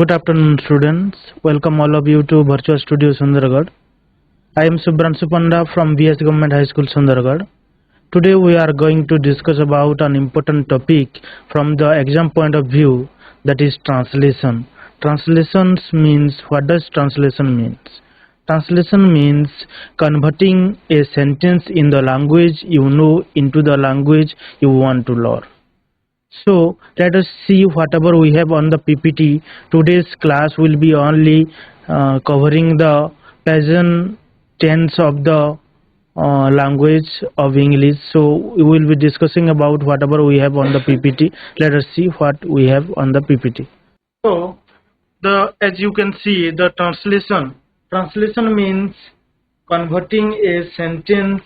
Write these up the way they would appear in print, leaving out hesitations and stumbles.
Good afternoon, students. Welcome all of you to Virtual Studio Sundargarh. I am Subhransu Panda from VS Government High School Sundargarh. Today we are going to discuss about an important topic from the exam point of view, that is translation. Translations means, what does translation means? Translation means converting a sentence in the language you know into the language you want to learn. So let us see whatever we have on the PPT. Today's class will be only covering the present tense of the language of English. So we will be discussing about whatever we have on the PPT. Let us see what we have on the PPT. So as you can see, the translation means converting a sentence,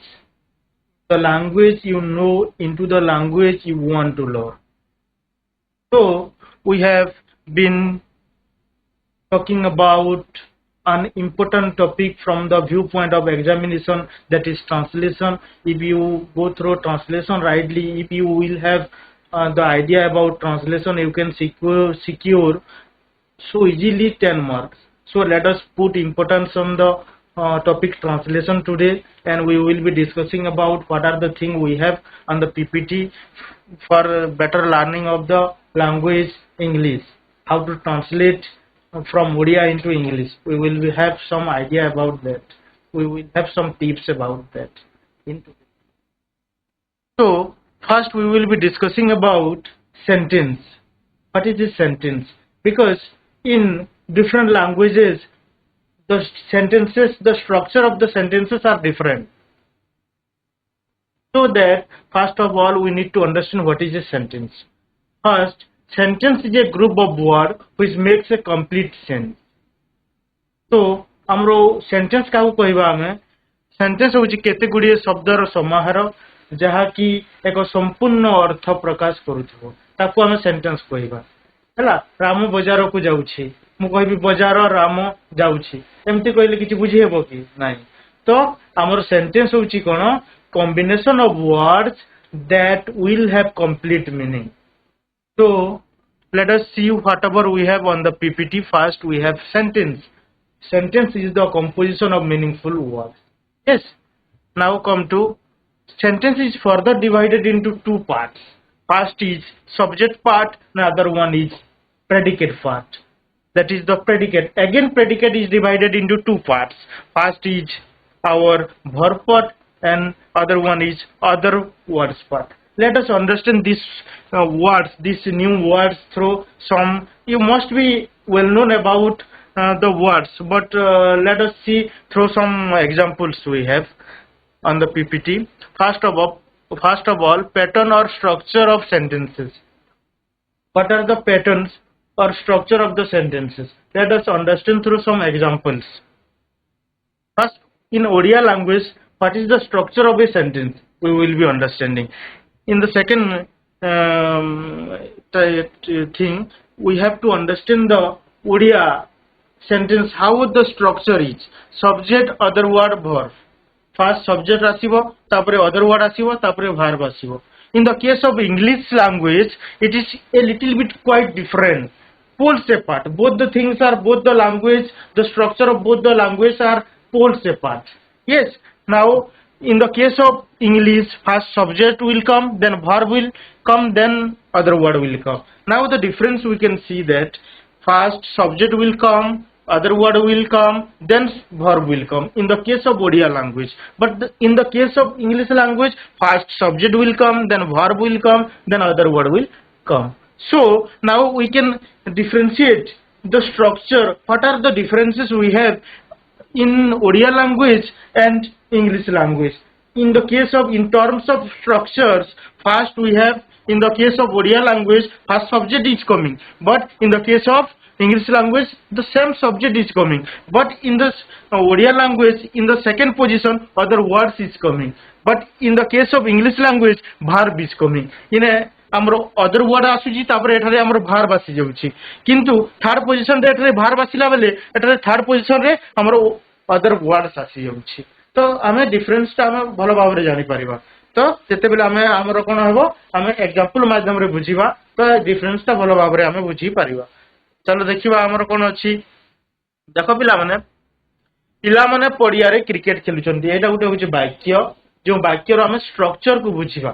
the language you know, into the language you want to learn. So we have been talking about an important topic from the viewpoint of examination, that is translation. If you go through translation rightly, if you will have the idea about translation, you can secure so easily 10 marks. So let us put importance on the topic translation today, and we will be discussing about what are the things we have on the PPT for better learning of the language English, how to translate from Odia into English. We will have some idea about that. We will have some tips about that. So first we will be discussing about sentence. What is a sentence? Because in different languages, the structure of the sentences are different. So that first of all we need to understand what is a sentence. First, sentence is a group of words which makes a complete sense. So हमरो sentence का कहवा हमें sentence होची केते गुड़िए शब्दर समाहार जहाँ की एक संपूर्ण अर्थ प्रकाश करुथिबो ताको हमें sentence कहवा हला राम बजार को जाउछि मु कहबी बजार राम जाउछि एमती कहले किछि बुझी हेबो कि नाही तो हमर sentence होची कोन combination of words that will have complete meaning. So let us see whatever we have on the PPT. First we have sentence. Sentence is the composition of meaningful words. Yes. Now come to sentence is further divided into two parts. First is subject part, and other one is predicate part. That is the predicate. Again predicate is divided into two parts. First is our verb part and other one is other words part. Let us understand these words, these new words through some. You must be well known about the words, but let us see through some examples we have on the PPT. First of all, pattern or structure of sentences. What are the patterns or structure of the sentences? Let us understand through some examples. First, in Odia language, what is the structure of a sentence? We will be understanding. In the second thing, we have to understand the Odia sentence, how the structure is. Subject, other word, verb. First subject asibo, tapore other word asibo, tapore verb asibo. In the case of English language, it is a little bit quite different. Poles apart. Both the things are, both the language, the structure of both the language are poles apart. Yes. Now, in the case of English, first subject will come, then verb will come, then other word will come. Now the difference we can see that first subject will come, other word will come, then verb will come in the case of Odia language. But in the case of English language, first subject will come, then verb will come, then other word will come. So now we can differentiate the structure. What are the differences we have in Odia language and English language? In terms of structures, first we have, in the case of Odia language, first subject is coming, but in the case of English language, the same subject is coming, but in the Odia language, in the second position, other words is coming, but in the case of English language, verb is coming. In a ଆମର other word आସୁଛି तापर एठारे हमर verb आसी जाउछि किंतु third position रे एठारे verb आसिला बेले एठारे थर्ड पोजीशन रे हमर other words आसी जाउछि तो हमें डिफरेंस ता हमें भलो भाव रे जानि परिबा तो जेते बेले हमें हमर कोन हेबो हमें एग्जांपल माध्यम रे बुझिबा तो डिफरेंस ता भलो भाव रे हमें बुझी परिबा चलो देखिबा हमर कोन अछि देखो पिला माने पड़िया रे क्रिकेट खेलुचंती एटा गुटे होची वाक्य जो वाक्य रो हम स्ट्रक्चर को बुझिबा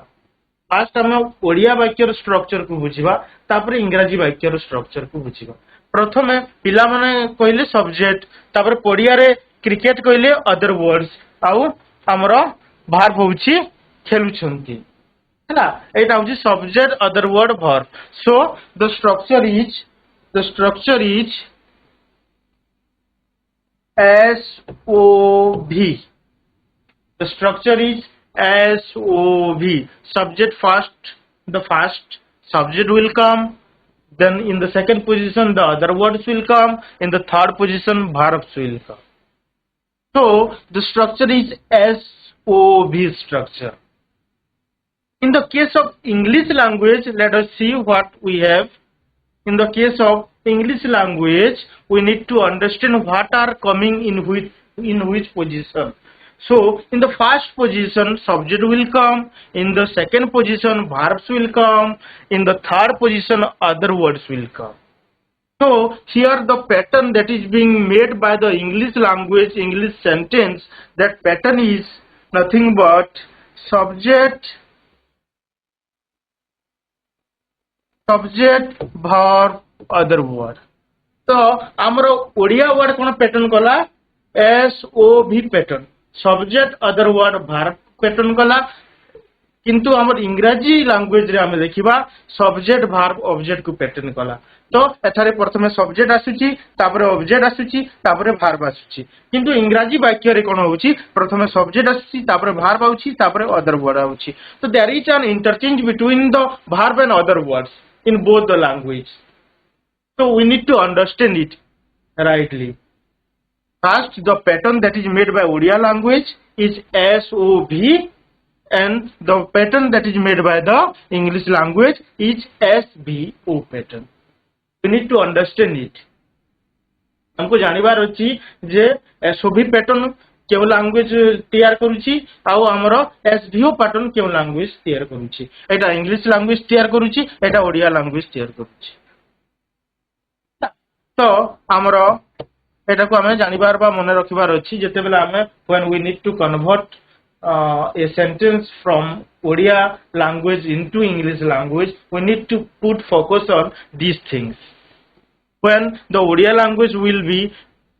फास्ट हम ओडिया वाक्य रो स्ट्रक्चर को बुझिबा तापर इंग्रजी वाक्य रो स्ट्रक्चर को बुझिबा प्रथमे पिला माने कहले सब्जेक्ट तापर पड़िया रे क्रिकेट कहले अदर वर्ड्स आउ हमरो भार होची खेलुचंती हैला एटा होची subject other word verb so the structure is SOV. The structure is SOV. Subject first, the first subject will come. Then in the second position, the other words will come. In the third position, verbs will come. So the structure is SOV structure. In the case of English language, let us see what we have. In the case of English language, we need to understand what are coming in which position. So in the first position subject will come, in the second position verbs will come, in the third position other words will come. So here the pattern that is being made by the English language, English sentence, that pattern is nothing but subject verb other word. तो आमर Odia word कोन pattern कला SOV pattern subject other word verb pattern कला किंतु आमर इंग्रजी language रे हमें देखिबा सब्जेक्ट वर्ब ऑब्जेक्ट को पैटर्न कला तो एथारे प्रथमे सब्जेक्ट आसुची तापरे ऑब्जेक्ट आसुची तापरे वर्ब आसुची किंतु इंग्रजी वाक्य रे कोन होउची प्रथमे सब्जेक्ट आसुची तापरे वर्ब आउची तापरे अदर वर्ड आउची तो there is an interchange between the verb and other words in both the language. So we need to understand it rightly. First, the pattern that is made by Odia language is SOV and the pattern that is made by the English language is SVO pattern. We need to understand it. हमको जानिबार अछि जे SOV pattern केव language तैयार करूची आउ हमरो SVO pattern केव language तैयार करूची एटा English language तैयार करूची एटा ओडिया लैंग्वेज तैयार करूची तो हमरो एटा को हमें जानिबार बा मने रखिबार अछि जते बेला हमें when we need to convert a sentence from Odia language into English language we need to put focus on these things when the Odia language will be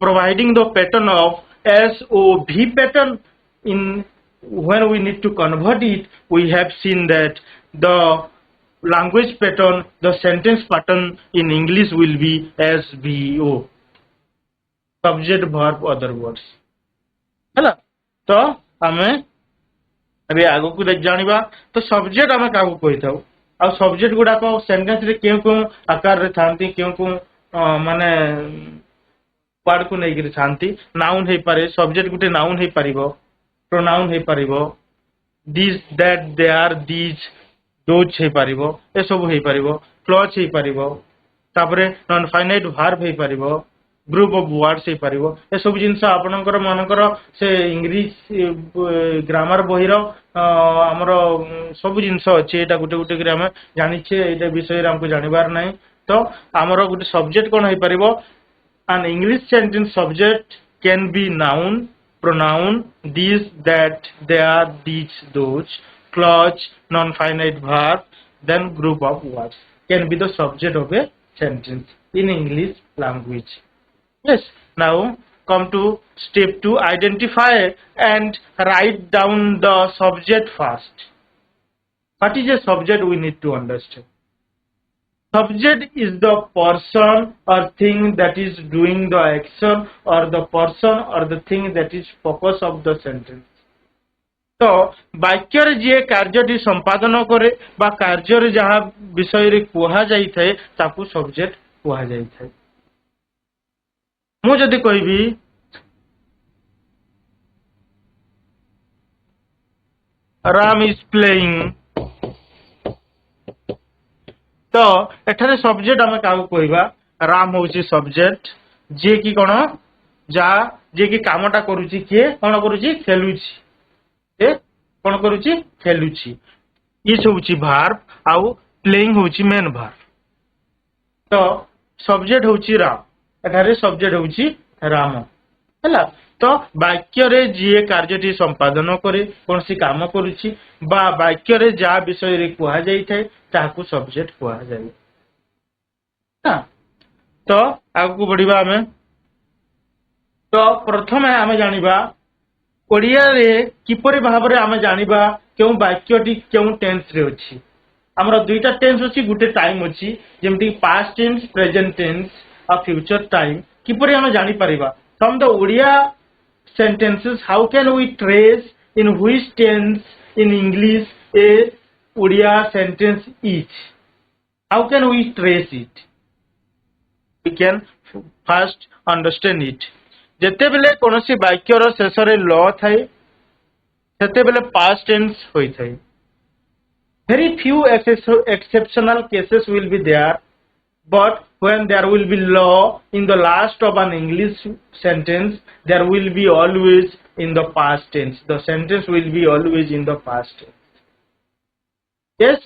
providing the pattern of SOV pattern in when we need to convert it we have seen that the language pattern the sentence pattern in English will be SVO subject verb other words हैला तो हमें अबे आगो को देख जानिबा तो subject हमें काको कहि थाउ आ सब्जेक्ट गुडा को सेंटेंस रे केउ आकार रे थांती केउ माने वर्ड को नहीं गिरी शांति नाउन है पारे सब्जेक्ट गुटे नाउन है पारिबो प्रोनाउन है पारिबो this that they are this those है पारिबो ए सब है पारिबो क्लच है पारिबो तापरे नॉन फाइनाइट वर्ब है पारिबो ग्रुप ऑफ वर्ड्स है पारिबो ए सब जिंस आपनकर मनकर से इंग्लिश ग्रामर बहिरो हमरो सब जिंस अछि एटा गुटे गुटे करे हम जानि छे एटा विषय रे हमको जानिबार नै तो हमरो गुटे सब्जेक्ट कोन है पारिबो an English sentence subject can be noun, pronoun, these, that, there, these, those, clause, non-finite verb, then group of words can be the subject of a sentence in English language. Yes, now come to step 2, identify and write down the subject first. What is a subject we need to understand? Subject is the person or thing that is doing the action or the person or the thing that is focus of the sentence. तो वाक्य रे जे कार्यटी संपादन करे बा कार्य रे जहा विषय रे कोहा जाई थाए ताकू सब्जेक्ट कोहा जाई थाए मु जदी कहबी Ram is playing तो एठारे सब्जेक्ट हमें काको कहबा राम होची सब्जेक्ट जे की कोन जा जे की कामटा करूची के कोन करूची खेलुची ए कोन करूची खेलुची इस होची वर्ब आउ प्लेइंग होची मेन वर्ब तो सब्जेक्ट होची राम एठारे सब्जेक्ट होची राम हैला तो वाक्य रे जे कार्यटी संपादन करे कोनसी काम करूची बा वाक्य रे जा विषय रे कुहा जाई थाए ताकू सब्जेक्ट कुहा जाई ना तो आगु बढ़िबा हमें तो प्रथम आम जानिबा ओडिया रे किपरि भाबरे आम जानिबा केउ वाक्यटी केउ टेंस रे अछि हमरा दुईटा टेंस अछि गुटे टाइम अछि जेमति पास्ट टेंस प्रेजेंट टेंस आ फ्यूचर टाइम किपरि हम जानि परिबा from the Odia sentences how can we trace in which tense in English a Odia sentence is how can we trace it we can first understand it जते बेले कोनोसी वाक्य रो शेष रे ल थाए सेते बेले past tense होई थाए very few exceptional cases will be there but when there will be law in the last of an English sentence there will be always in the past tense the sentence will be always in the past tense yes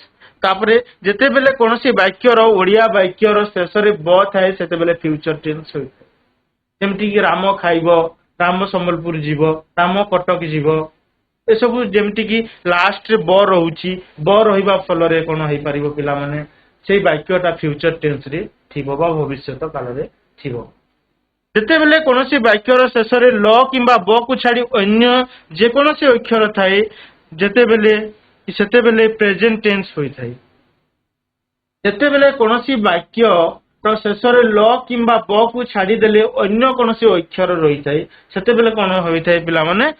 तापरे जेते बेले कोनोसी वाक्य रो ओडिया वाक्य रो शेष रे ब थाए सेते बेले फ्यूचर टेंस होय जेमति कि राम खाइबो राम संबलपुर जीवो राम कटक जीवो ए सब जेमति कि लास्ट रे ब रहउची ब रहिबा फल रे कोन होई परिबो पिला माने सेई वाक्यटा फ्यूचर टेंस रे थिबो बा भविष्यत काल रे थिबो जेते बेले कोनोसी वाक्य रो शेष रे ल किबा ब को छाडी अन्य जे कोनोसी अक्षर थाए जेते बेले सेते बेले प्रेजेंट टेंस होई थाए जेते बेले कोनोसी वाक्य रो शेष रे ल किबा ब को छाडी देले अन्य कोनोसी अक्षर रही थाए सेते बेले कोन होई थाए पिला माने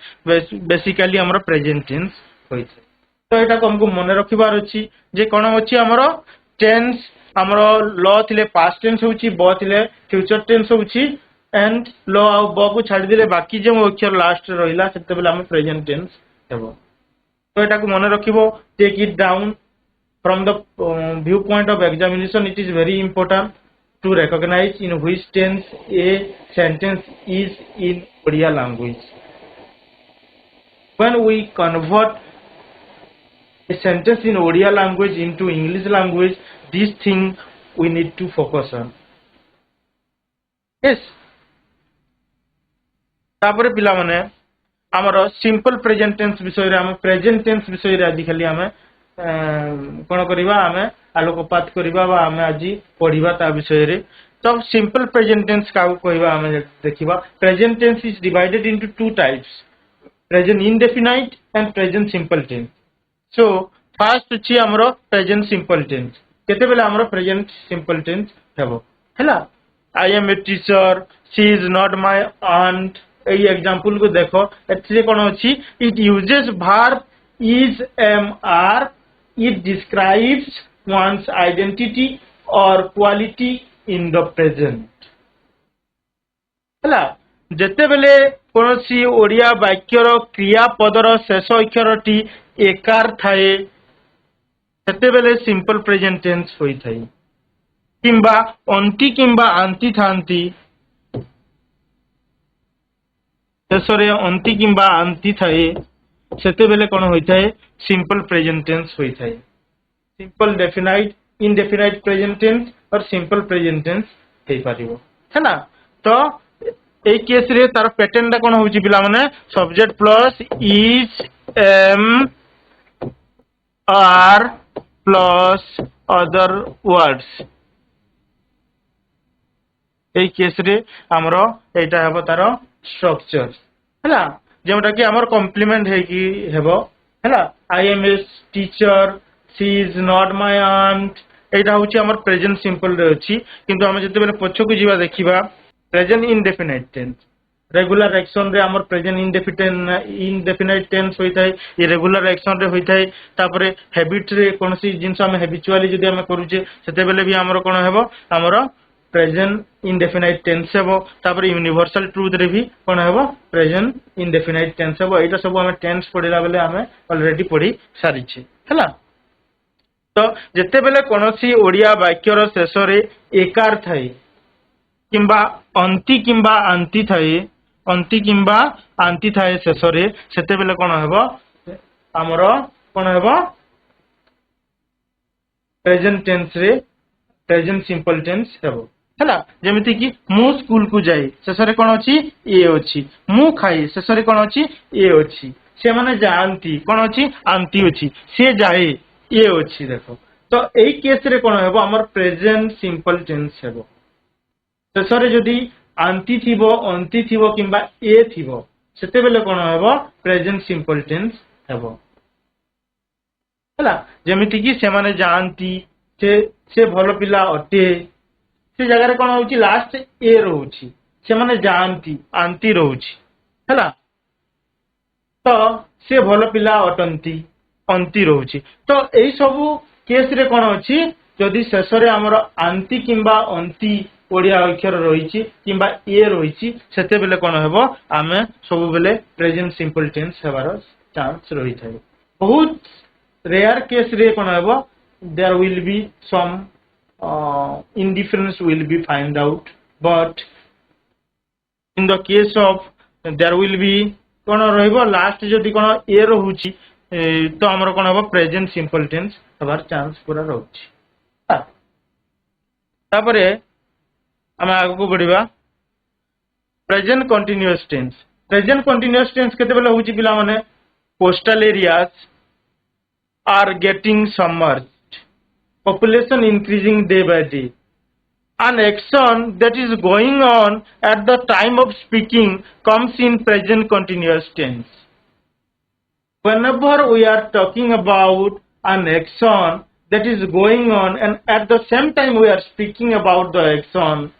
बेसिकली हमर प्रेजेंट टेंस होई थाए तो एटा को हमको मन रखिबार अछि जे कोन अछि हमर टेंस हमर ल थिले पास्ट टेंस होउची ब थिले फ्यूचर टेंस होउची एंड ल आ ब को छाडी देले बाकी जे अक्षर लास्ट रे रहिला सेते बेले हम प्रेजेंट टेंस हेबो तो एटा को मन रखिबो take it down from the view point of examination it is very important to recognize in which tense a sentence is in Odia language. When we convert a sentence in Odia language into English language, this thing we need to focus on. Yes. तापरे पिला माने हमर simple present tense विषय रे हम present tense विषय रे आजि खाली हमें कोन करिबा हमें आलोकपात करिबा बा हमें आजि पढिबा ता विषय रे तो सिंपल प्रेजेंट टेंस का कहबा हमें देखिबा present tense is divided into two types present indefinite and present simple tense so first अछि हमरो प्रेजेंट सिंपल टेंस केते बेले हमरो प्रेजेंट सिंपल टेंस हेबो हैला I am a teacher she is not my aunt एई एग्जांपल को देखो एथि कोन अछि it uses verb is are it describes one's identity or quality in the present हला जते बेले कोनसी ओडिया वाक्य रो क्रिया पद रो शेष अक्षरटी एकार थाए जते बेले सिंपल प्रेजेंट टेंस होई थाए किंबा अंति किंबा आंति थांती शेषरे अंति किंबा आंति थाए सेते बेले कोन होई थाए सिंपल प्रेजेंट टेंस होई थाए simple definite indefinite present tense और सिंपल प्रेजेंट टेंस हेई पारिबो है ना तो ए केस रे तार पैटर्न दा कोन होउची पिला माने subject plus is am are plus other words ए केस रे हमरो एटा हेबो तार स्ट्रक्चर हैला जेमटा कि हमर कॉम्प्लीमेंट है कि हेबो हैला I am a teacher she is not my aunt एटा होची हमर प्रेजेंट सिंपल रे अछि किंतु हम जते बेले पछ को जीवा देखिबा present indefinite tense regular action रे हमर प्रेजेंट इंडेफिनाइट टेंस होई थाए इरेगुलर एक्शन रे होई थाए तापरे हैबिट रे कोनसी जिंस हम हैबिचुअली जदी हम करूचे सेते बेले भी हमर कोन हेबो हमर प्रेजेंट इंडेफिनाइट टेंस हेबो तापर यूनिवर्सल ट्रुथ रे भी कोन हेबो प्रेजेंट इंडेफिनाइट टेंस हेबो एटा सब हम टेंस पढिला बेले हम ऑलरेडी पढी सारी छी हला तो जते बेले कोनोसी ओडिया वाक्य रो शेष रे एकार थाए किंबा अंति किंबा आंति थाए अंति किंबा आंति थाए शेष रे सेते बेले कोन हेबो हमरो कोन हेबो प्रेजेंट टेंस रे प्रेजेंट सिंपल टेंस हेबो ହେଲା ଯେମିତି କି ମୁଁ ସ୍କୁଲ କୁ ଯାଇ ଶେଷରେ କଣ ଅଛି ଏ ଅଛି ମୁଁ ଖାଇ ଶେଷରେ କଣ ଅଛି ଏ ଅଛି ସେମାନେ ଯାଆନ୍ତି କଣ ଅଛି ଆନ୍ତି ଅଛି ସେ ଯାଏ ଏ ଅଛି ଦେଖ ତ ଏଇ କେସ ରେ କଣ ହେବ ଆମର ପ୍ରେଜେଣ୍ଟ ସିମ୍ପଲ ଟେନ୍ସ ହେବ ଶେଷରେ ଯଦି ଆନ୍ତି ଥିବ ଅନ୍ତି ଥିବ କିମ୍ବା ଏ ଥିବ ସେତେବେଳେ କଣ ହେବ ପ୍ରେଜେଣ୍ଟ ସିମ୍ପଲ ଟେନ୍ସ ହେବ ହେଲା ଯେମିତି କି ସେମାନେ ଯାଆନ୍ତି ସେ ଭଲ ପିଲା ଅଟେ ସେ ଜାଗାରେ କଣ ହଉଛି ଲାଷ୍ଟ ଏ ରହୁଛି ସେମାନେ ଯାଆନ୍ତି ଆନ୍ତି ରହୁଛି ହେଲା ତ ସେ ଭଲ ପିଲା ଅଟନ୍ତି ଅନ୍ତି ରହୁଛି ତ ଏଇ ସବୁ କେସ ରେ କଣ ଅଛି ଯଦି ଶେଷରେ ଆମର ଆନ୍ତି କିମ୍ବା ଅନ୍ତି ଓଡିଆ ଅକ୍ଷର ରହିଛି କିମ୍ବା ଏ ରହିଛି ସେତେବେଳେ କଣ ହେବ ଆମେ ସବୁବେଳେ ପ୍ରେଜେଣ୍ଟ ସିମ୍ପଲ ଟେନ୍ସ ହେବାର ଚାନ୍ସ ରହିଥାଏ ବହୁତ ରେୟାର କେସ ରେ କଣ ହେବ there will be some indifference will be find out but in the case of there will be कौन रहिबो लास्ट जदि कौन ए रहुची तो हमर कौन हबो प्रेजेंट सिंपल टेंस हबार चांस पूरा रहउची तापरे हम आगु को बढ़िबा प्रेजेंट कंटीन्यूअस टेंस केते बेला होची पिला माने coastal areas are getting submerged population increasing day by day an action that is going on at the time of speaking comes in present continuous tense. Whenever we are talking about an action that is going on and at the same time we are speaking about the action,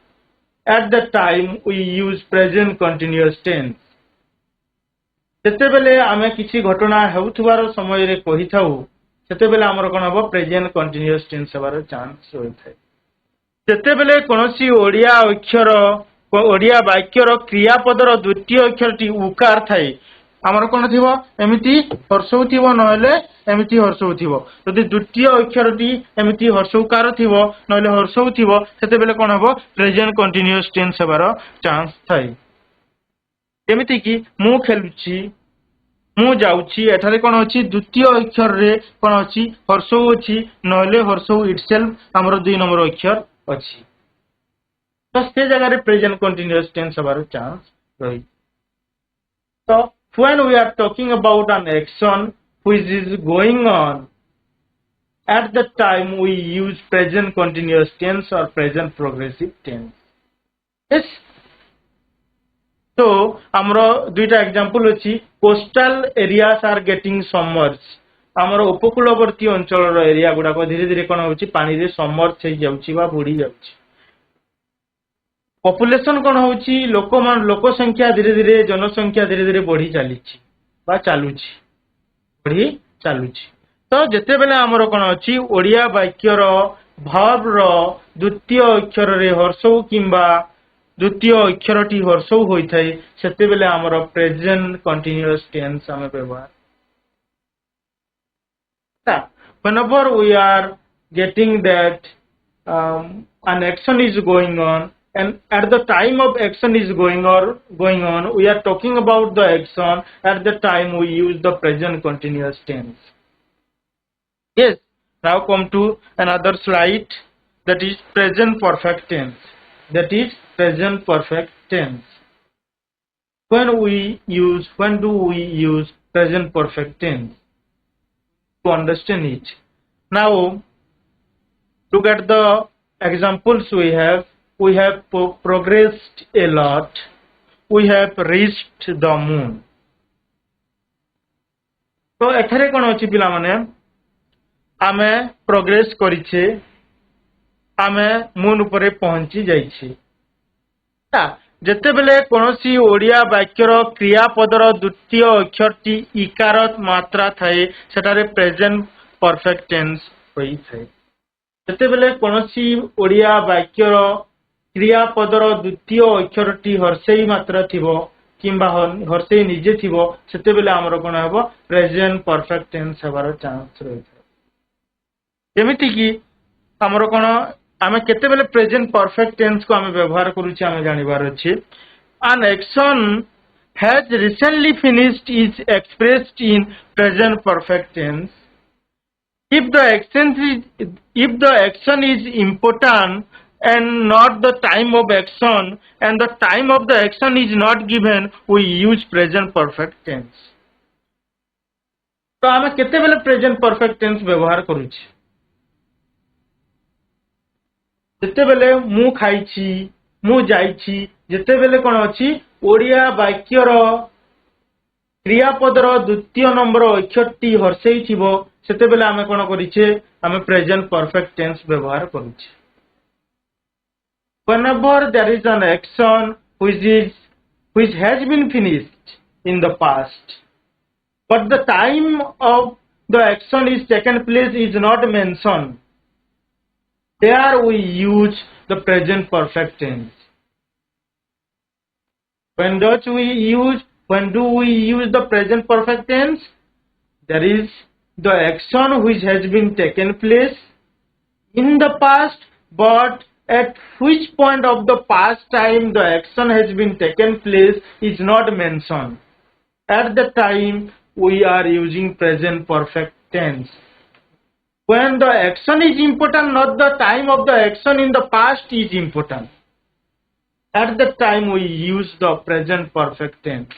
at the time we use present continuous tense. ଯେତେବେଳେ ଆମେ କିଛି ଘଟଣା ହେଉଥିବାର ସମୟରେ କହିଥାଉ ସେତେବେଳେ ଆମର କଣ ହେବ ପ୍ରେଜେଣ୍ଟ କଣ୍ଟିନ୍ୟୁଅସ୍ ଟେନ୍ସ ହେବାର ଚାନ୍ସ ରହିଥାଏ ଯେତେବେଳେ କୌଣସି ଓଡ଼ିଆ ବାକ୍ୟର କ୍ରିୟାପଦର ଦ୍ୱିତୀୟ ଅକ୍ଷରଟି ଉକାର ଥାଏ ଆମର କଣ ଥିବ ଏମିତି ହର୍ଷଉଥିବ ନହେଲେ ଏମିତି ହର୍ଷଉଥିବ ଯଦି ଦ୍ୱିତୀୟ ଅକ୍ଷରଟି ଏମିତି ହର୍ଷଉକାର ଥିବ ନହେଲେ ହର୍ଷଉଥିବ ସେତେବେଳେ କଣ ହେବ ପ୍ରେଜେଣ୍ଟ କଣ୍ଟିନ୍ୟୁଅସ୍ ଟେନ୍ସ ହେବାର ଚାନ୍ସ ଥାଏ ଯେମିତି କି ମୁଁ ଖେଳୁଛି ମୁଁ ଯାଉଛି ଏଠାରେ କଣ ଅଛି ଦ୍ୱିତୀୟ ଅକ୍ଷରରେ କଣ ଅଛି ହର୍ଷଉ ଅଛି ନହେଲେ ହର୍ଷଉ ଇଟସେଲ୍ଫ ଆମର 2 ନମ୍ବର ଅକ୍ଷର ଅଛି तो से जगह प्रेजेंट कंटीन्यूअस टेंस हमारा चांस रही तो when we are talking about an action which is going on at the time we use present continuous tense or present progressive tense yes so amro duita example अछि coastal areas are getting submerged amro उपकूलवर्ती अंचल रो area गुडा को धीरे धीरे कोन होछि पानी रे submerge हे जाउछि बा बुडी जाउछि पॉपुलेशन कौन होची लोक संख्या धीरे धीरे जनसंख्या धीरे धीरे बढ़ी चली बढ़ी चलुची तो जिते बेले आमर कौन अच्छी ओडिया वाक्यर वर्ब रो द्वितीय अक्षर रे हर्षौ किंबा द्वितीय अक्षर टी हर्षौ होइथाय सेते बेले आमर प्रेजेंट कंटीन्यूअस टेंस आमे व्यवहार whenever we are getting that an action is going on and at the time of action is going on we are talking about the action at the time we use the present continuous tense yes now come to another slide that is present perfect tense when do we use present perfect tense to understand it now look at the examples we have progressed a lot we have reached the moon तो एथरे कोन अछि पिला माने आमे progress करिछे आमे moon ऊपर पहुंची जाइछे जेते बेले कोनोसी ओडिया वाक्यर क्रियापदर द्वितीय अक्षरटी इकार मात्रा थाए सेटारे प्रेजेंट परफेक्ट टेंस होई थाए जेते बेले कोनोसी ओडिया वाक्यर क्रियापदर द्वितीय अक्षरटी हर्षेई मात्रा थिबो किंबा हर्षेई निजे थिबो सेते बेले हमर कोन हेबो प्रेजेंट परफेक्ट टेंस हेबार चांस रही जेमिति कि हमर कोन आमे केते बेले प्रेजेंट परफेक्ट टेंस को आमे व्यवहार करूची आमे जानिबार अछि an action has recently finished is expressed in present perfect tense if the action is important and not the time of action, and the time of the action is not given, we use present perfect tense. तो आम केतेबेले present perfect tense व्यवहार करूछि जेतेबेले मु खाइछि मु जाइछि जेतेबेले कोन अछि ओडिया वाक्यर क्रियापदर द्वितीय number अक्षरटी हर्षेई थिबो सेतेबेले आमे कोन करिछे आमे प्रेजेंट परफेक्ट टेंस व्यवहार करूछि whenever there is an action which has been finished in the past but the time of the action is taken place is not mentioned, there we use the present perfect tense. When do we use the present perfect tense? There is the action which has been taken place in the past, but at which point of the past time the action has been taken place is not mentioned. At the time we are using present perfect tense. When the action is important, not the time of the action in the past is important. At the time we use the present perfect tense.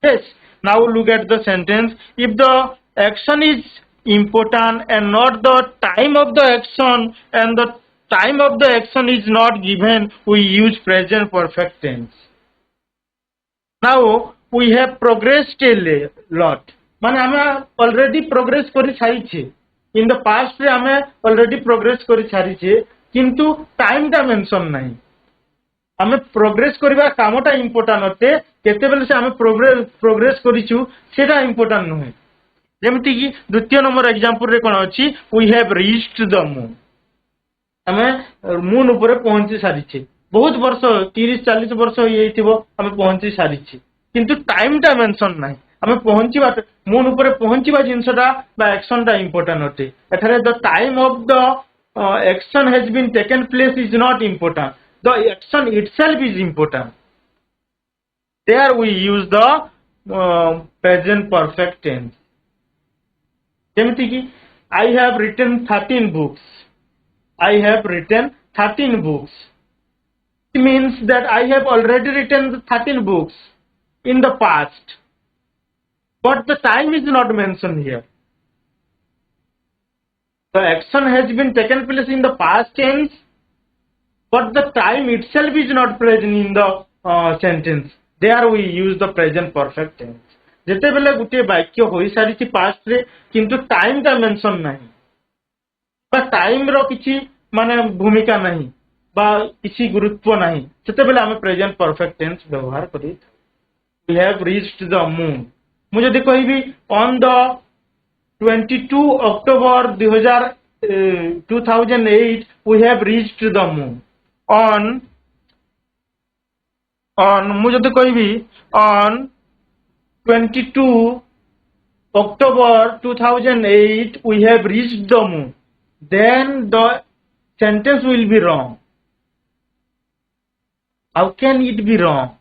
Yes, now look at the sentence. If the action is important and not the time of the action, and the time of the action is not given, we use present perfect tense. Now we have progressed a lot. माने आमे already progress करि सारिछे इन the past रे आमे already progress करि सारिछे किंतु time टा mention नाही आमे प्रोग्रेस करबा कामटा इंपोर्टेंट होते केते बेले से आमे प्रोग्रेस करिछु सेटा इंपोर्टेंट नहे जेमति कि द्वितीय नंबर एग्जांपल रे कोन अछि we have reached the moon आमे मून ऊपर पहुंची सारिछे बहुत वर्ष 30 40 वर्ष होई थिबो आमे पहुंची सारिछे किंतु टाइम टा मेंशन नाही आमे पहुंचीबा मून ऊपर पहुंचीबा जिंसटा बा एक्शन टा इंपोर्टेंट होते एठारे the time of the action has been taken place is not important the action itself is important. There we use the present perfect tense. जेमति I have written 13 books. I have written 13 books. It means that I have already written 13 books in the past. But the time is not mentioned here. The action has been taken place in the past tense, but the time itself is not present in the sentence. There we use the present perfect tense. जेते बेले गुटे वाक्य होई सारिछि past रे किंतु time ता mention नाही बा time रो किछि माने भूमिका नाही बा किछि गुरुत्व नाही सेते बेले हम प्रेजेंट परफेक्ट टेंस व्यवहार करी we have reached the moon मु जदि कहिबी on the 22 October 2008 we have reached the moon on मु जदि कहिबी on 22 October 2008 we have reached the moon, then the sentence will be wrong. How can it be wrong?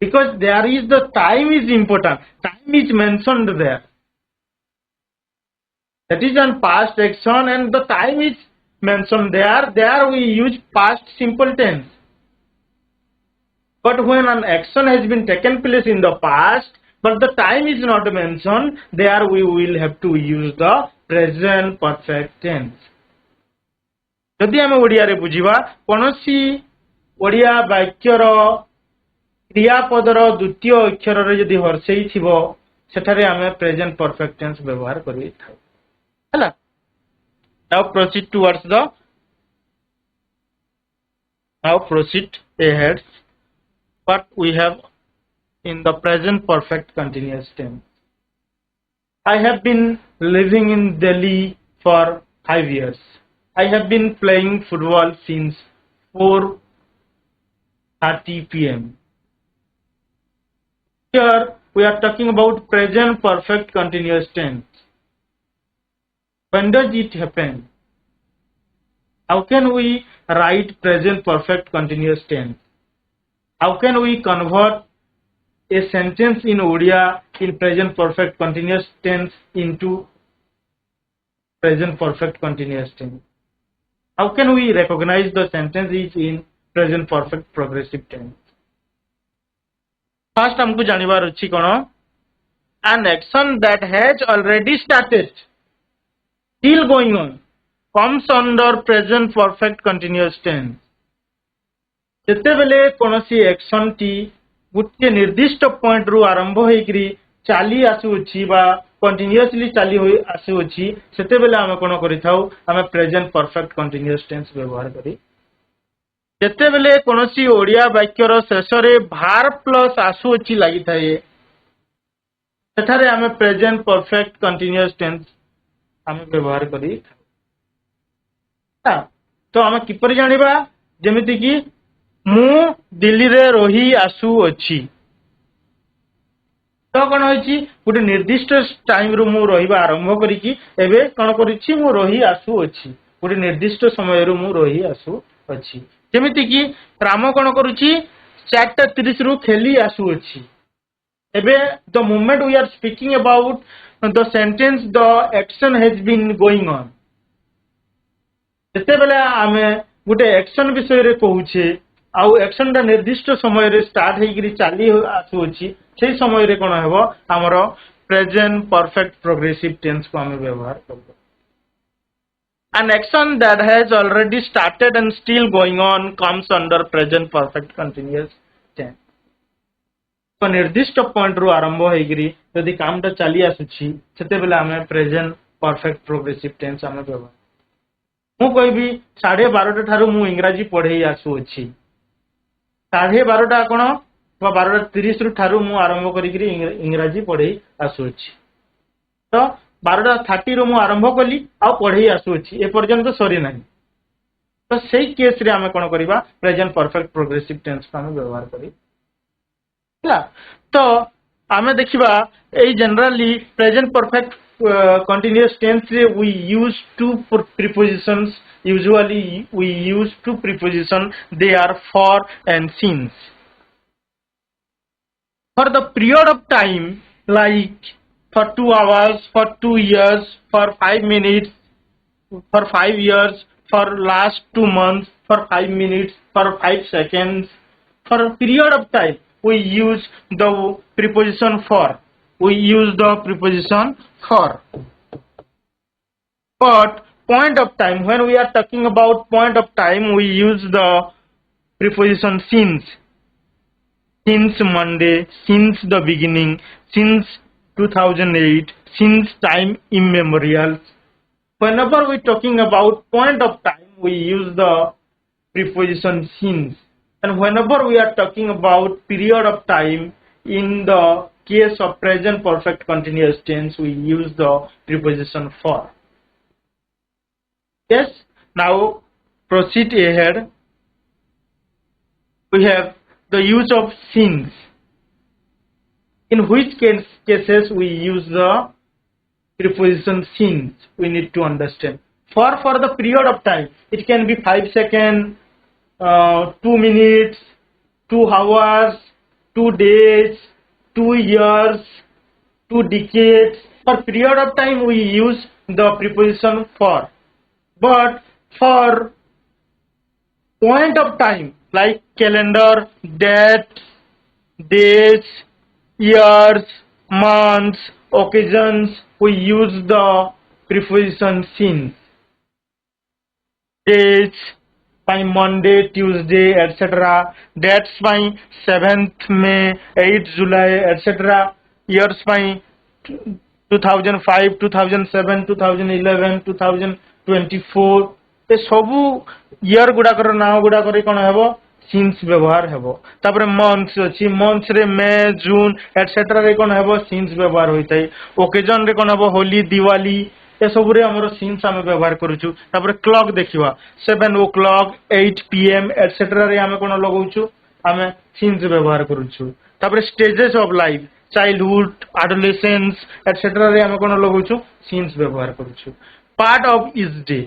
Because there is the time is important. Time is mentioned there. That is an past action and the time is mentioned there. There we use past simple tense. But when an action has been taken place in the past, but the time is not mentioned, there we will have to use the present perfect tense. जदि आम ओडिया रे बुझिबा कोनोसी ओडिया वाक्यर क्रियापदर द्वितीय अक्षर रे जदि हर्षेई थिबो सेठारे आमे प्रेजेंट परफेक्ट टेंस व्यवहार करि थाउ हला now proceed ahead what we have in the present perfect continuous tense. I have been living in Delhi for 5 years. I have been playing football since 4:30 p.m. Here we are talking about present perfect continuous tense. When does it happen? How can we write present perfect continuous tense? How can we convert a sentence in Odia in present perfect continuous tense into present perfect continuous tense? How can we recognize the sentence is in present perfect progressive tense? First हमको जानिबार अछि कोन, an action that has already started, still going on, comes under present perfect continuous tense. ଯେତେବେଳେ କୌଣସି action ଟି ଗୋଟେ ନିର୍ଦ୍ଦିଷ୍ଟ point ରୁ ଆରମ୍ଭ ହେଇକରି ଚାଲି ଆସୁଅଛି ବା କଣ୍ଟିନ୍ୟୁଅସଲି ଚାଲି ହୋଇ ଆସୁଅଛି ସେତେବେଳେ ଆମେ କ'ଣ କରିଥାଉ, ଆମେ ପ୍ରେଜେଣ୍ଟ ପରଫେକ୍ଟ କଣ୍ଟିନ୍ୟୁଅସ୍ ଟେନ୍ସ ବ୍ୟବହାର କରି। ଯେତେବେଳେ କୌଣସି ଓଡ଼ିଆ ବାକ୍ୟର ଶେଷରେ ଭାର୍ବ ପ୍ଲସ୍ ଆସୁଅଛି ଲାଗିଥାଏ ସେଠାରେ ଆମେ ପ୍ରେଜେଣ୍ଟ ପରଫେକ୍ଟ କଣ୍ଟିନ୍ୟୁଅସ୍ ଟେନ୍ସ ଆମେ ବ୍ୟବହାର କରିଥାଉ। ତ ଆମେ କିପରି ଜାଣିବା, ଯେମିତି କି ମୁଁ ଦିଲ୍ଲୀରେ ରହି ଆସୁଅଛି, ତ କ'ଣ ହୋଇଛି, ଗୋଟେ ନିର୍ଦ୍ଦିଷ୍ଟ ଟାଇମ ରୁ ମୁଁ ରହିବା ଆରମ୍ଭ କରିକି ଏବେ କ'ଣ କରିଛି, ମୁଁ ରହି ଆସୁଅଛି, ଗୋଟେ ନିର୍ଦ୍ଦିଷ୍ଟ ସମୟରୁ ମୁଁ ରହି ଆସୁଅଛି। ଯେମିତି କି ରାମ କ'ଣ କରୁଛି, 4:30 ରୁ ଖେଳି ଆସୁଅଛି। ଏବେ the moment we are speaking about the sentence the action has been going on, ଯେତେବେଳେ ଆମେ ଗୋଟେ action ବିଷୟରେ କହୁଛେ ଆଉ action ଟା ନିର୍ଦ୍ଦିଷ୍ଟ ସମୟରେ ଷ୍ଟାର୍ଟ ହେଇକିରି ଚାଲି ଆସୁଅଛି, ସେହି ସମୟରେ କ'ଣ ହେବ, ଆମର ପ୍ରେଜେଣ୍ଟ ପରଫେକ୍ଟ ପ୍ରୋଗ୍ରେସିଭ ଟେନ୍ସ କୁ ଆମେ ବ୍ୟବହାର କରିବା। An action that has already started and still going on comes under present perfect continuous tense. तो निर्दिष्ट पॉइंट रू आरंभ होइगिरी यदि कामटा चली आसुछि सेतेबेले आमे प्रेजेंट परफेक्ट प्रोग्रेसिव टेंस आमे व्यवहार। मु कहबी 12:30 ठारू मु इंग्रजी पढेई आसुछि, 12:30 कोन वा 12:30 रू ठारू मु आरंभ करिगिरी इंग्रजी पढेई आसुछि, तो 12:30 रू मु आरंभ कली आ पढेई आसुछि, ए पर्यंत सरी नाही। तो सेही केस रे आमे कोन करिबा, प्रेजेंट परफेक्ट प्रोग्रेसिव टेंस को आमे व्यवहार करी। तो आमे देखिबा ए generally present perfect continuous tense we use two prepositions, usually we use two prepositions, they are for and since. For the period of time, like for 2 hours, for 2 years, for 5 minutes, for 5 years, for last 2 months, for 5 minutes, for 5 seconds, for a period of time we use the preposition for. We use the preposition for. But point of time, when we are talking about point of time, we use the preposition since. Since Monday, since the beginning, since 2008, since time immemorial. Whenever we are talking about point of time, we use the preposition since. And whenever we are talking about period of time, in the case of present perfect continuous tense, we use the preposition for. Yes, now proceed ahead. We have the use of since. In which cases we use the preposition since, we need to understand. For the period of time, it can be 5 seconds, 2 minutes, 2 hours, 2 days, 2 years, 2 decades. For period of time we use the preposition for. But for point of time like calendar, date, days, years, months, occasions, we use the preposition since. Days by Monday, Tuesday, etc. Dates by 7th May, 8th July, etc. Years by 2005, 2007, 2011, 2024. ए सबू year गुड़ाकर ना गुड़ाकर कौन हे since व्यवहार हेबो। तापर months अछि, months रे मे, जून etcetera रे कौन हेबो सिंस व्यवहार होइतै। ओकेजन रे कौन हेबो होली, दिवाली, ए सबु रे हमरो सिंस हम व्यवहार करूछु। तापर क्लॉक देखिबा 7 o'clock, 8 PM एटसेट्रा रे हम कोन लगाउछु, हम सिंस व्यवहार करूछु। तापर stages of life, childhood, adolescence etcetera रे हम कोन लगाउछु, सिंस व्यवहार करूछु। Part of is day,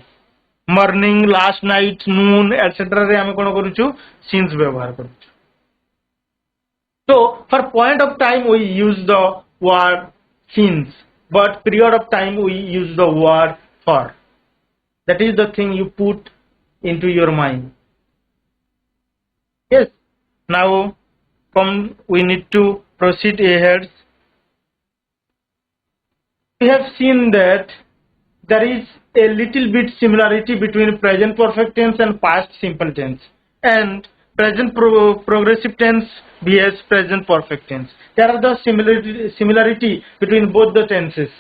morning, last night, noon etcetera रे हम कोन करूछु, सिंस व्यवहार करूछु। So for point of time we use the word since, but period of time we use the word for. That is the thing you put into your mind. Yes. Now come, we need to proceed ahead. We have seen that there is a little bit similarity between present perfect tense and past simple tense, and present progressive tense vs present perfect tense. There are the similarity between both the tenses,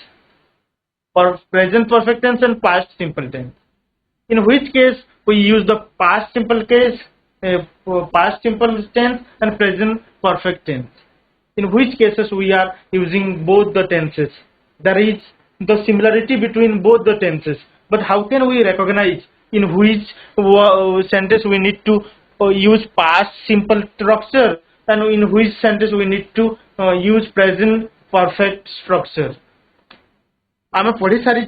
for present perfect tense and past simple tense. In which case we use the past simple case, past simple tense and present perfect tense. In which cases we are using both the tenses. There is the similarity between both the tenses. But how can we recognize in which sentence we need to use past simple structure and in which sentence we need to use present perfect structure? आम पढ़ी सारी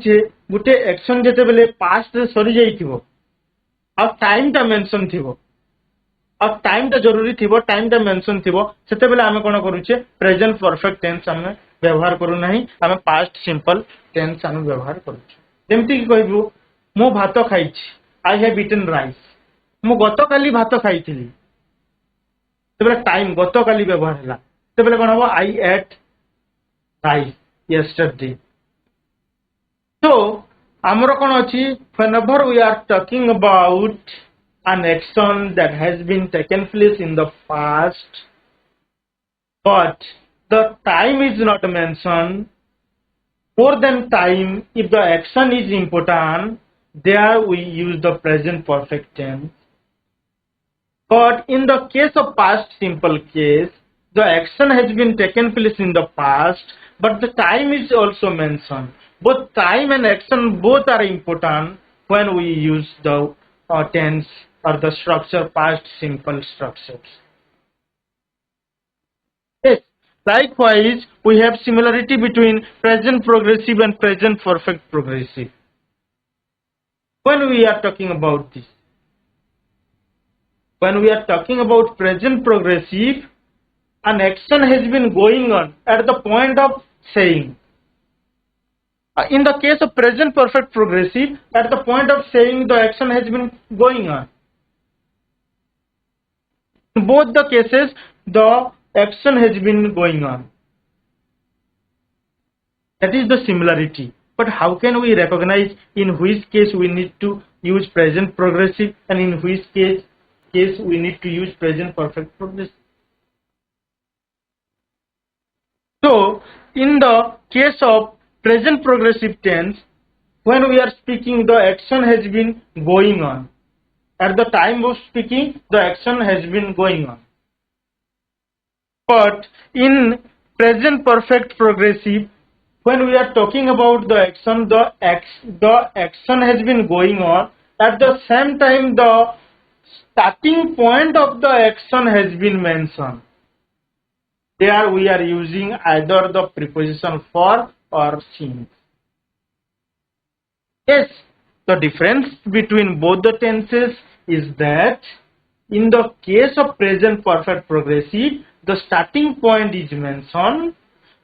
गोटे action जिते बेले past सरी जाइथिबो आ time टा mention थिबो आ time टा जरूरी थिबो टाइम टा मेंशन थिबो सेते बेले आमे कोन करूचे प्रेजेंट परफेक्ट टेंस आमे व्यवहार करू नाही आमे पास्ट सिंपल टेंस आमे व्यवहार करूचे जेमति कि कहबो मो भात खाइछि आई हैव ईटन राइस मो गतकाली भात खाइथिली सेबेले टाइम गतकाली व्यवहार हला सेबेले कोन हबो I ate rice yesterday. So, amar kon achi whenever we are talking about an action that has been taken place in the past, but the time is not mentioned. More than time, if the action is important, there we use the present perfect tense. But in the case of past simple case, the action has been taken place in the past, but the time is also mentioned. Both time and action both are important when we use the tense or the structure past simple structures. Yes. Likewise, we have similarity between present progressive and present perfect progressive. When we are talking about this, when we are talking about present progressive, an action has been going on at the point of saying. In the case of present perfect progressive, at the point of saying the action has been going on. In both the cases, the action has been going on. That is the similarity. But how can we recognize in which case we need to use present progressive and in which case we need to use present perfect progressive? So, in the case of present progressive tense, when we are speaking, the action has been going on. At the time of speaking, the action has been going on. But in present perfect progressive, when we are talking about the action, the action has been going on. At the same time, the starting point of the action has been mentioned. There we are using either the preposition for or since. Yes, the difference between both the tenses is that in the case of present perfect progressive, the starting point is mentioned,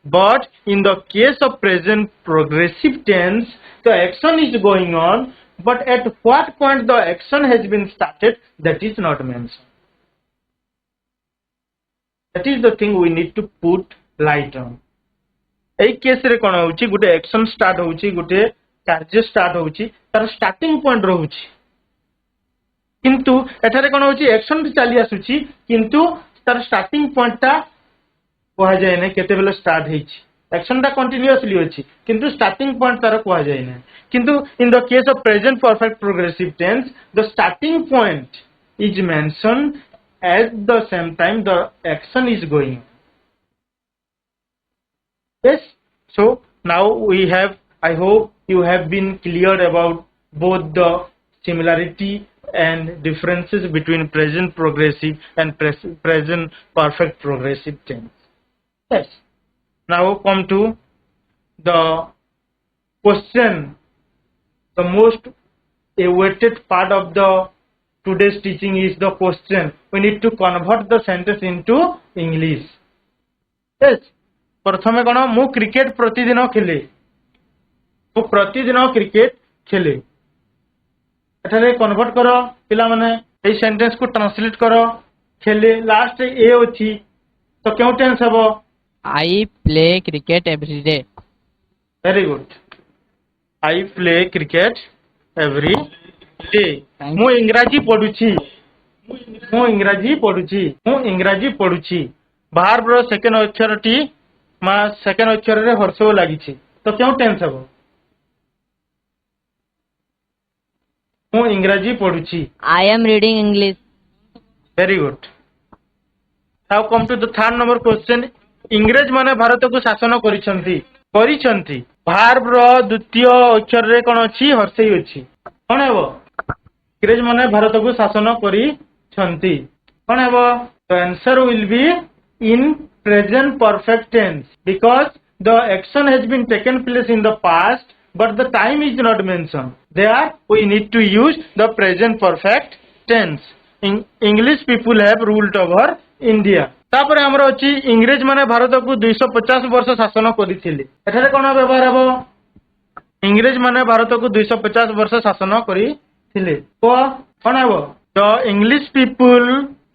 but in the case of present progressive tense, the action is going on, but at what point the action has been started, that is not mentioned. That is the thing we need to put light on. এই কেসরে কোন হଉଛି গোটে action start হଉଛି গোটে কার্য start হଉଛି তার starting point রହୁଛି কিন্তু এଠାରେ কোন হଉଛି action চালি আসুଛି কিন্তু তার স্টার্টিং পয়েন্টটা কোয়া যায় না কেতেবেলে স্টার্ট ହେଇଛି অ্যাকশনটা কন্টিনিউয়াসলি ଅଛି কিন্তু স্টার্টিং পয়েন্ট তার কোয়া যায় না কিন্তু in the case of present perfect progressive tense the starting point is mentioned at the same time the action is going on. Yes, so now we have, I hope you have been clear about both the similarity and differences between present progressive and present perfect progressive tense. Yes, now come to the question, the most awaited part of the today's teaching is the question. We need to convert the sentence into English. Yes. प्रथमे कोन मु cricket प्रतिदिन खेले मु प्रतिदिन cricket खेले एठारे convert करो पिला माने ए सेंटेंस को ट्रांसलेट करो खेले लास्ट ए अछि तो क्यों टेंस हबो I play cricket every day. Very good I play cricket every day Thank मु इंग्राजी पढुछि मु इंग्राजी पढुछि मु इंग्राजी पढुछि बाहर रो सेकंड अक्षरटी मा सेकंड अक्षर रे हर्ष लागिछि तो क्यों टेंस हबो मु इंग्राजी पढुछि I am reading English. Very good now come to the third number question इंग्रेज माने भारत को शासन करिसंती भार्ब रो द्वितीय अक्षर रे कोन अछि हर्षई अछि कोन हेबो इंग्रेज माने भारत को शासन करिसंती कोन हेबो the answer will be in present perfect tense because the action has been taken place in the past but the time is not mentioned there we need to use the present perfect tense English people have ruled over India तापर हमर अछि इंग्रेज माने भारत को 250 वर्ष शासन करिथिले एठारे कोन व्यवहार हबो इंग्रेज माने भारत को 250 वर्ष शासन करिथिले तो कोन हबो the English people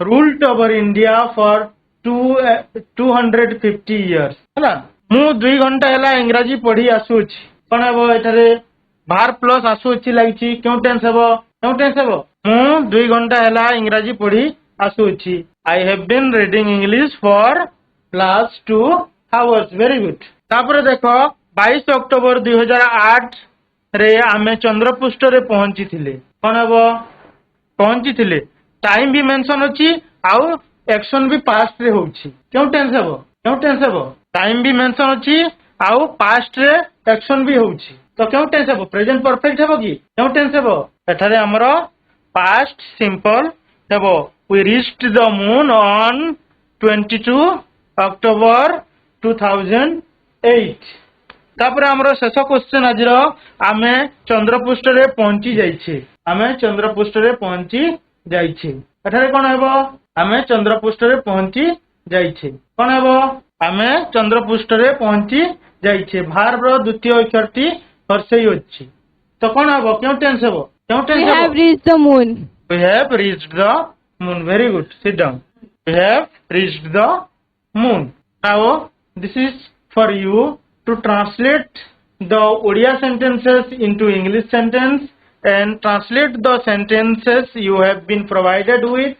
ruled over India for 250 years हला मु 2 घंटा हला इंग्रजी पढी आसु छी कोन हबो एठारे भार प्लस आसु छी लागिछि क्यों टेंस हबो मु 2 घंटा हला इंग्रजी पढी आसु छी I have been reading English for last 2 hours. Very good. तापर देखो 22 अक्टोबर 2008 रे आमे चंद्रपृष्ठ रे पहुंची थिले कोन हबो पहुंची थिले टाइम भी मेंशन अछि आउ एक्शन भी पास्ट रे होछि क्यों टेंस हबो टाइम भी मेंशन अछि आउ पास्ट रे एक्शन भी होछि तो क्यों टेंस हबो प्रेजेंट परफेक्ट हबो कि क्यों टेंस हबो एठारे हमरो पास्ट सिंपल हबो we reached the moon on 22 October 2008 तापर हमरो शेष क्वेश्चन आजिरो आमे चंद्रपृष्ठ रे पहुंची जाइछे एठारे कोन हेबो आमे चंद्रपृष्ठ रे पहुंची जाइछे कोन हेबो आमे चंद्रपृष्ठ रे पहुंची जाइछे भार्ब रो द्वितीय अक्षरटी हर्षई अछि तो कोन हेबो क्यों टेंस हेबो We have reached the moon. We have reached the moon. Very good. Sit down. We have reached the moon. Now, this is for you to translate the Odia sentences into English sentence and translate the sentences you have been provided with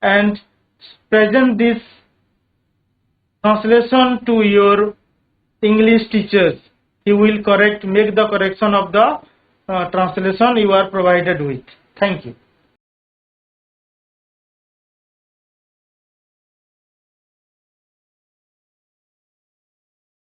and present this translation to your English teachers. He will make the correction of the translation you are provided with. Thank you.